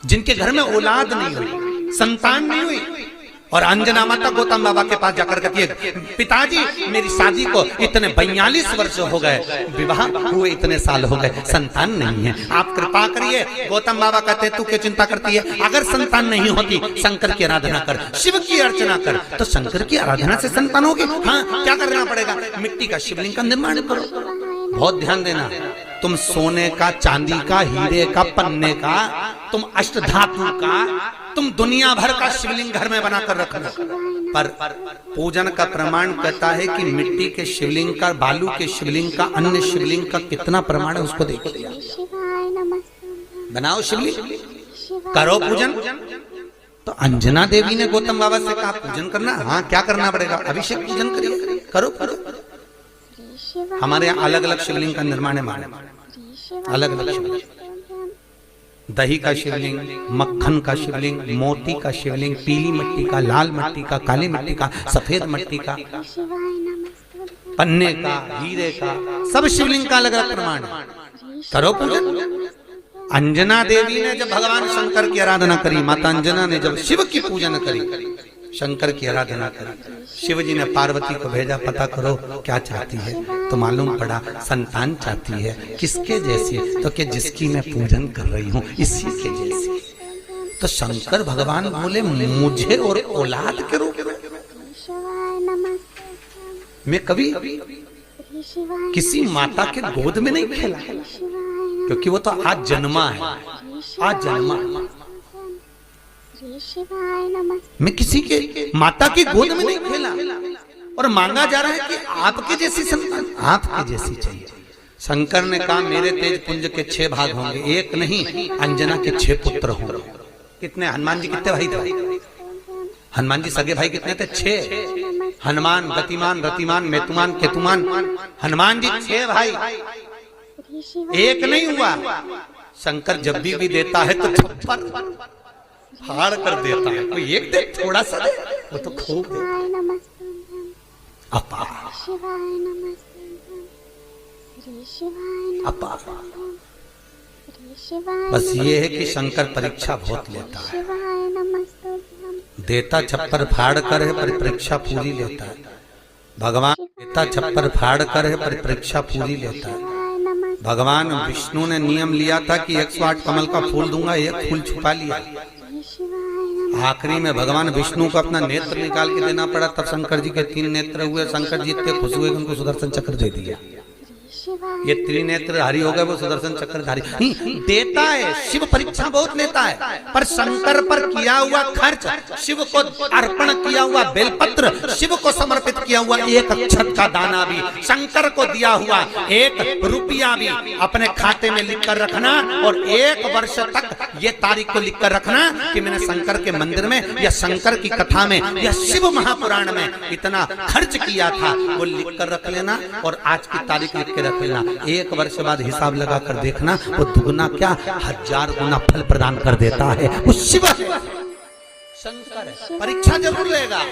जिनके घर में औलाद नहीं हुई, संतान नहीं हुई, और अंजना माता गौतम बाबा के पास जाकर कहती है, पिताजी मेरी शादी को इतने 42 वर्ष हो गए, विवाह हुए इतने साल हो गए, संतान नहीं है, आप कृपा करिए। गौतम बाबा कहते तू क्यों चिंता करती है, अगर संतान नहीं होती शंकर की आराधना कर, शिव की अर्चना कर, तो शंकर की आराधना से संतान होगी। हाँ, क्या करना पड़ेगा, मिट्टी का शिवलिंग का निर्माण करो। बहुत ध्यान देना, तुम सोने का, चांदी का, हीरे का, पन्ने का, तुम अष्टधातु का, तुम दुनिया भर का शिवलिंग घर में बनाकर रखना, पर पूजन का प्रमाण कहता है कि मिट्टी के शिवलिंग का, बालू के शिवलिंग का, अन्य शिवलिंग का कितना प्रमाण है उसको देखो। बनाओ शिवलिंग, करो पूजन। तो अंजना देवी ने गौतम बाबा से कहा पूजन करना। हाँ, क्या करना पड़ेगा, अभिषेक पूजन करिए, करो करो। हमारे यहाँ अलग अलग शिवलिंग का निर्माण है, अलग अलग शिवलिंग, दही का शिवलिंग, मक्खन का शिवलिंग, मोती का शिवलिंग, पीली मिट्टी का, लाल मिट्टी का, काली मिट्टी का, सफेद मिट्टी का, पन्ने का, हीरे का, सब शिवलिंग का अलग अलग प्रमाण है। करो पूजन। अंजना देवी ने जब भगवान शंकर की आराधना करी, माता अंजना ने जब शिव की पूजन करी, शंकर की आराधना करी, शिव जी ने पार्वती को भेजा, पता करो क्या चाहती है, तो मालूम पड़ा संतान चाहती है। किसके जैसी, तो कि जिसकी मैं पूजन कर रही हूँ इसी के जैसी। तो शंकर भगवान बोले मुझे और औलाद के रूप में, मैं कभी किसी माता के गोद में नहीं खेला, क्योंकि वो तो आज जन्मा है, आज जन्मा। मैं किसी के माता की गोद में नहीं खेला, और मांगा जा रहा है कि आपके जैसी संतान, आपके जैसी चाहिए। शंकर ने कहा मेरे तेज पुंज के 6 भाग होंगे, एक नहीं, अंजना के 6 पुत्र होंगे। कितने, हनुमान जी कितने भाई थे, हनुमान जी सगे भाई कितने थे, 6। हनुमान, गतिमान, रतिमान, मेतुमान, केतुमान, हनुमान जी 6 भाई, एक नहीं हुआ। शंकर जब भी देता है तो छप्पर फाड़ कर देता है, कोई एक दे, थोड़ा सा दे, वो तो खूब दे। अपा अपा, बस ये है कि शंकर परीक्षा बहुत लेता है, देता छप्पर फाड़ कर है पर परीक्षा पूरी लेता है। भगवान देता छप्पर फाड़ कर है पर परीक्षा पूरी लेता है। भगवान विष्णु ने नियम लिया था कि 108 कमल का फूल दूंगा, एक फूल छुपा लिया। आखिरी में भगवान विष्णु को अपना नेत्र निकाल के देना पड़ा, तब शंकर जी के 3 नेत्र हुए। शंकर जी इतने खुश हुए उनको सुदर्शन चक्र दे दिया। ये त्रिनेत्रधारी हो गए, वो सुदर्शन चक्रधारी। देता है, शिव परीक्षा बहुत लेता है, पर शंकर पर किया हुआ खर्च, शिव को अर्पण किया हुआ बेलपत्र, शिव को समर्पित किया हुआ 1 अक्षत का दाना भी, शंकर को दिया हुआ 1 रुपया भी अपने खाते में लिख कर रखना, और 1 वर्ष तक ये तारीख को लिख कर रखना कि मैंने शंकर के मंदिर में या शंकर की कथा में या शिव महापुराण में इतना खर्च किया था, वो लिख कर रख लेना, और आज की तारीख लिख के रख लेना। 1 वर्ष बाद हिसाब लगा कर देखना, वो दुगना क्या 1000 गुना फल प्रदान कर देता है। वो शिव है, शंकर है। परीक्षा जरूर लेगा,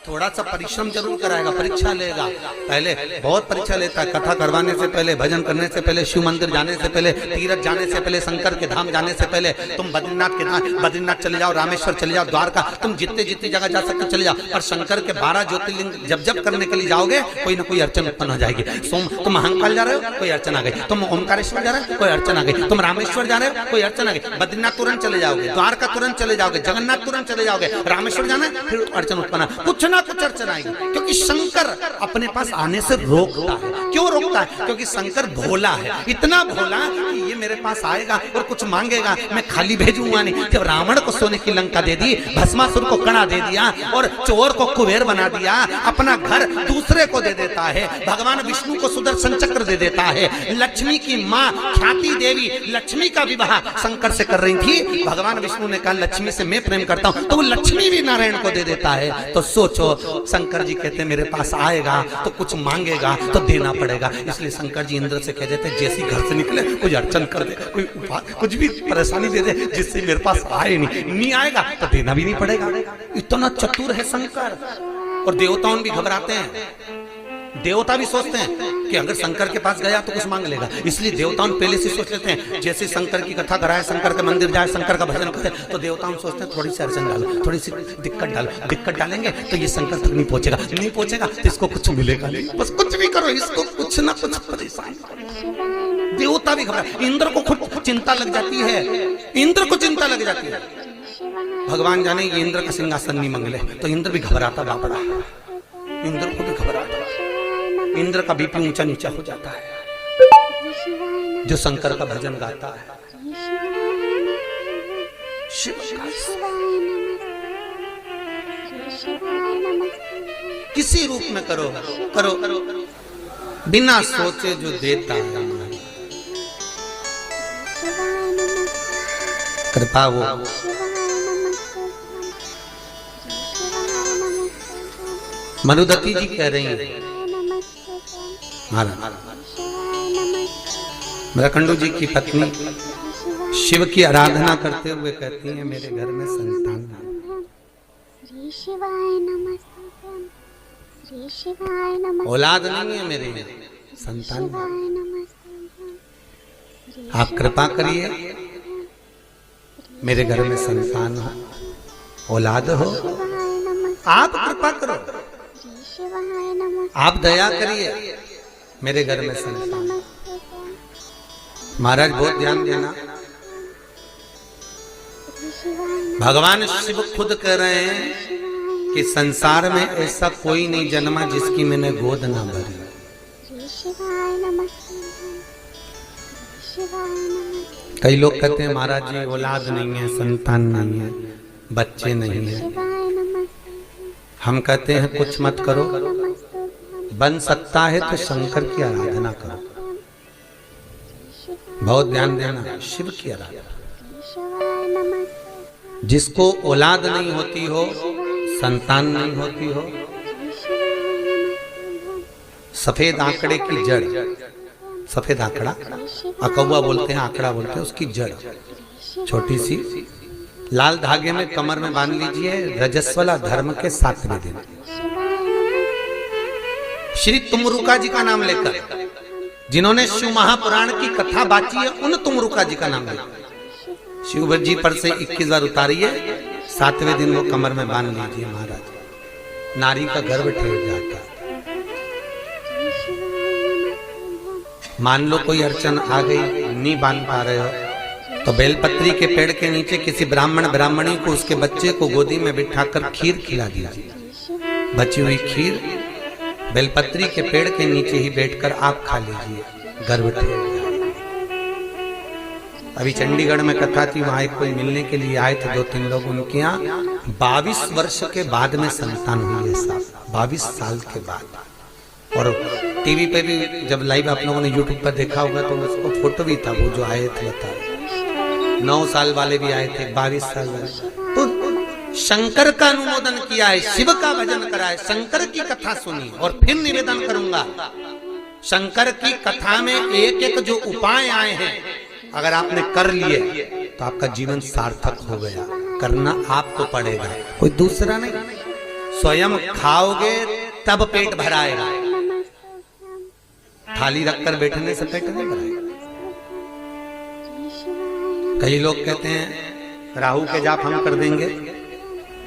थोड़ा सा परिश्रम जरूर कराएगा, परीक्षा लेगा। पहले बहुत परीक्षा लेता है, कथा करवाने से पहले, भजन करने से पहले, शिव मंदिर जाने से पहले, तीर्थ जाने से पहले, शंकर के धाम जाने से पहले, तुम बद्रीनाथ के धाम, बद्रीनाथ चले जाओ, रामेश्वर चले जाओ, द्वारका, तुम जितने जगह जा सकते चले जाओ। और शंकर के 12 ज्योतिर्लिंग जब करने के लिए जाओगे, कोई ना कोई अड़चन उत्पन्न हो जाएगी। तुम महाकाल जा रहे हो, कोई अड़चन आ गई। तुम ओमकारेश्वर जा रहे हो, कोई अड़चन आ गई। तुम रामेश्वर जा रहे हो, कोई अड़चन आ गई। बद्रीनाथ तुरंत चले जाओगे, द्वारका तुरंत चले जाओगे, जगन्नाथ तुरंत चले जाओगे, रामेश्वर जाना है, फिर अड़चन उत्पन्न, कुछ ना कुछ अड़चन आएगी। क्योंकि शंकर अपने पास आने से रोकता है। क्यों रोकता है? क्योंकि शंकर भोला है, इतना भोला कि ये मेरे पास आएगा और कुछ मांगेगा, मैं खाली भेजूंगा नहीं। जब रावण को सोने की लंका दे दी, भस्मासुर को कड़ा दे दिया, और चोर को कुबेर बना दिया, अपना घर दूसरे को दे देता है। भगवान विष्णु को सुदर्शन चक्र दे देता है। लक्ष्मी की माँ ख्याति देवी लक्ष्मी का विवाह शंकर से कर रही थी। भगवान विष्णु ने कहा लक्ष्मी से मैं प्रेम करता हूँ, तो वो लक्ष्मी भी नारायण को दे देता है। तो सोचो, शंकर जी कहते मेरे पास आएगा तो कुछ मांगेगा तो देना पड़ेगा। इसलिए शंकर जी इंद्र से कह देते जैसी घर से निकले कोई अड़चन कर दे, कोई कुछ भी परेशानी दे दे, जिससे मेरे पास आए नहीं आएगा तो देना भी नहीं पड़ेगा। इतना चतुर है शंकर। और देवताओं भी घबराते हैं। देवता भी सोचते हैं कि अगर शंकर के पास गया तो कुछ मांग लेगा, इसलिए देवताओं पहले से सोच लेते हैं जैसे शंकर की कथा कराए, शंकर के मंदिर जाए, शंकर का भजन करे, तो देवताओं सोचते हैं थोड़ी सी अड़चन डालो, थोड़ी सी दिक्कत डालो, दिक्कत डालेंगे तो ये शंकर तक नहीं पहुंचेगा, नहीं पहुंचेगा तो इसको कुछ मिलेगा नहीं, बस कुछ भी करो इसको कुछ ना कुछ परेशान। देवता भी घबरा, इंद्र को खुद चिंता लग जाती है, इंद्र को चिंता लग जाती है, भगवान जाने ये इंद्र का सिंहासन नहीं मंगले, तो इंद्र भी घबराता बापड़ा, इंद्र को भी घबराता, इंद्र का बीपी ऊंचा नीचा हो जाता है जो शंकर का भजन गाता है। किसी रूप में करो करो करो बिना सोचे जो देता है, कृपा वो। मनुदती जी कह रही हैं मरकंडू जी की पत्नी शिव की आराधना करते हुए कहती हैं मेरे घर में संतान औलाद नहीं है, मेरे में संतान, आप कृपा करिए मेरे घर में संतान हो, औलाद हो, आप कृपा करो, आप दया करिए मेरे घर में संतान। महाराज बहुत ध्यान देना, भगवान शिव खुद कह रहे हैं कि संसार में ऐसा कोई नहीं जन्मा जिसकी मैंने गोद ना भरी। कई लोग कहते हैं महाराज जी औलाद नहीं है, संतान नहीं है, बच्चे नहीं है। हम कहते हैं कुछ मत करो, बन सकता है तो शंकर की आराधना करो, बहुत ध्यान देना, शिव की आराधना। जिसको औलाद नहीं होती हो, संतान नहीं होती हो, सफेद आंकड़े की जड़, सफेद आंकड़ा अकौवा बोलते हैं, आंकड़ा बोलते हैं, उसकी जड़ छोटी सी लाल धागे में कमर में बांध लीजिए, रजस्वला धर्म के 7वें दिन श्री तुमरुका जी का नाम लेकर, जिन्होंने शिव महापुराण की कथा बाची है उन तुमरुका जी का नाम लेकर शिव जी पर से 21 बार उतारिए, 7वें दिन वो कमर में बांध लीजिए महाराज, नारी का गर्भ ठहर जाता है। मान लो कोई अड़चन आ गई, नहीं बांध पा रहे हो, तो बेलपत्री के पेड़ के नीचे किसी ब्राह्मण ब्राह्मणी को उसके बच्चे को गोदी में बिठाकर खीर खिला दीजिए, बची हुई खीर बेलपत्री के पेड़ के नीचे ही बैठकर आप खा लीजिए, गर्भ ठहर जाए। अभी चंडीगढ़ में कथा थी, वहां एक कोई मिलने के लिए आए थे 2-3 लोग, उनके यहाँ 22 वर्ष के बाद में संतान हुई है साहब, 22 साल के बाद। और टीवी पे भी जब लाइव आप लोगों ने यूट्यूब पर देखा होगा तो उसको फोटो भी था, वो जो आए थे बता, 9 साल वाले भी आए थे, 22 साल वाले। तो शंकर का अनुमोदन किया है, शिव का भजन करा है, शंकर की कथा सुनी। और फिर निवेदन करूंगा, शंकर की कथा में एक एक जो उपाय आए हैं अगर आपने कर लिए तो आपका जीवन सार्थक हो गया। करना आपको पड़ेगा, कोई दूसरा नहीं। स्वयं खाओगे तब पेट भराएगा, थाली रखकर बैठने से पेट नहीं भराएगा। कई लोग कहते हैं राहु के जाप हम कर देंगे,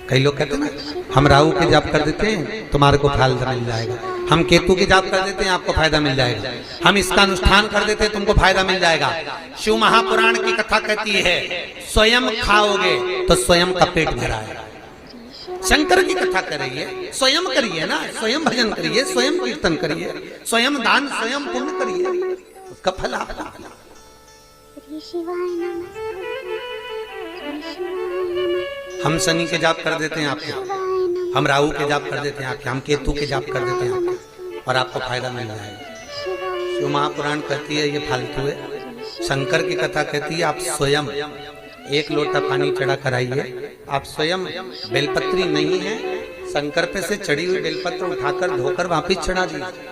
कई लोग कहते हैं ना हम राहु के जाप कर देते हैं तुम्हारे को फायदा मिल जाएगा, हम केतु के जाप कर देते हैं आपको फायदा मिल जाएगा, हम इसका अनुष्ठान कर देते हैं तुमको फायदा मिल जाएगा। शिव महापुराण की कथा कहती है स्वयं खाओगे तो स्वयं का पेट भराएगा। शंकर की कथा कर रही है, स्वयं करिए ना, स्वयं भजन करिए, स्वयं कीर्तन करिए, स्वयं दान, स्वयं पुण्य करिए, उसका फल आपको। हम शनि के जाप कर देते हैं आपके, हम राहु के जाप कर देते हैं आपके, हम केतु के जाप कर देते हैं आपके, और आपको फायदा मिल जाएगा। शिव महापुराण कहती है ये फालतू है, शंकर की कथा कहती है आप स्वयं 1 लोटा पानी चढ़ा कर आइए, आप स्वयं बेलपत्री नहीं है, शंकर पे से चढ़ी हुई बेलपत्र उठाकर धोकर वापिस चढ़ा दीजिए,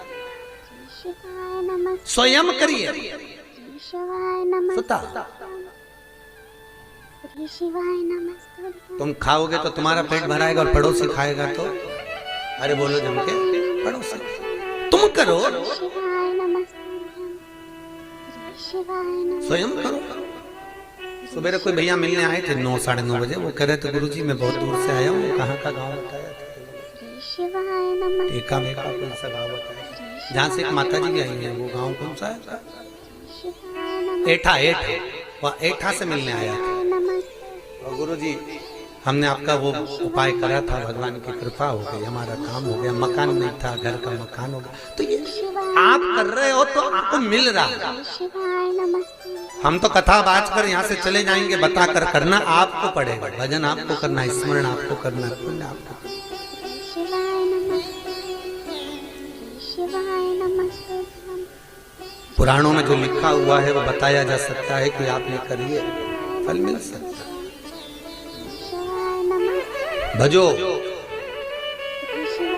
स्वयं करिए। सुता तुम खाओगे तो तुम्हारा पेट भराएगा और पड़ोसी खाएगा तो, अरे बोलो जम के, पड़ोसी तुम करो, शिवाय नमः। शिवाय नमः। स्वयं करो। सुबह कोई भैया मिलने आए थे 9 साढ़े 9 बजे, वो कह रहे थे गुरुजी मैं बहुत दूर से आया हूँ, कहाँ का गाँव बताया था, शिवाय नमः। एका मेका कौन सा गाँव बताया, जहाँ से एक माता जी भी आई है, वो गाँव कौन सा है, शिवाय नमः। एठा, एठा, वह एठा से मिलने आया था। और गुरुजी हमने आपका वो उपाय करा था, भगवान की कृपा हो गई, हमारा काम हो गया, मकान नहीं था, घर का मकान हो गया। तो ये आप कर रहे हो तो आपको मिल रहा है। शिवाय नमः। हम तो कथा बाज कर यहाँ से चले जाएंगे, बता कर करना आपको पड़ेगा, भजन आपको करना, स्मरण आपको करना, पुण्य आपको करना। शिवाय नमः। शिवाय नमः। पुराणों में जो लिखा हुआ है वो बताया जा सकता है कि आप ये करिए, फल मिल सकता है। शिवाय नमः। भजो,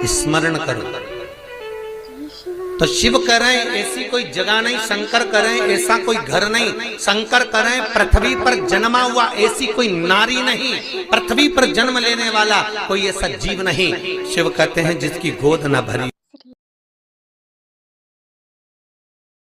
स्मरण करो। तो शिव करें ऐसी कोई जगह नहीं, शंकर करें ऐसा कोई घर नहीं, शंकर करें पृथ्वी पर जन्मा हुआ ऐसी कोई नारी नहीं, पृथ्वी पर जन्म लेने वाला कोई ऐसा जीव नहीं। शिव कहते हैं जिसकी गोद न भरी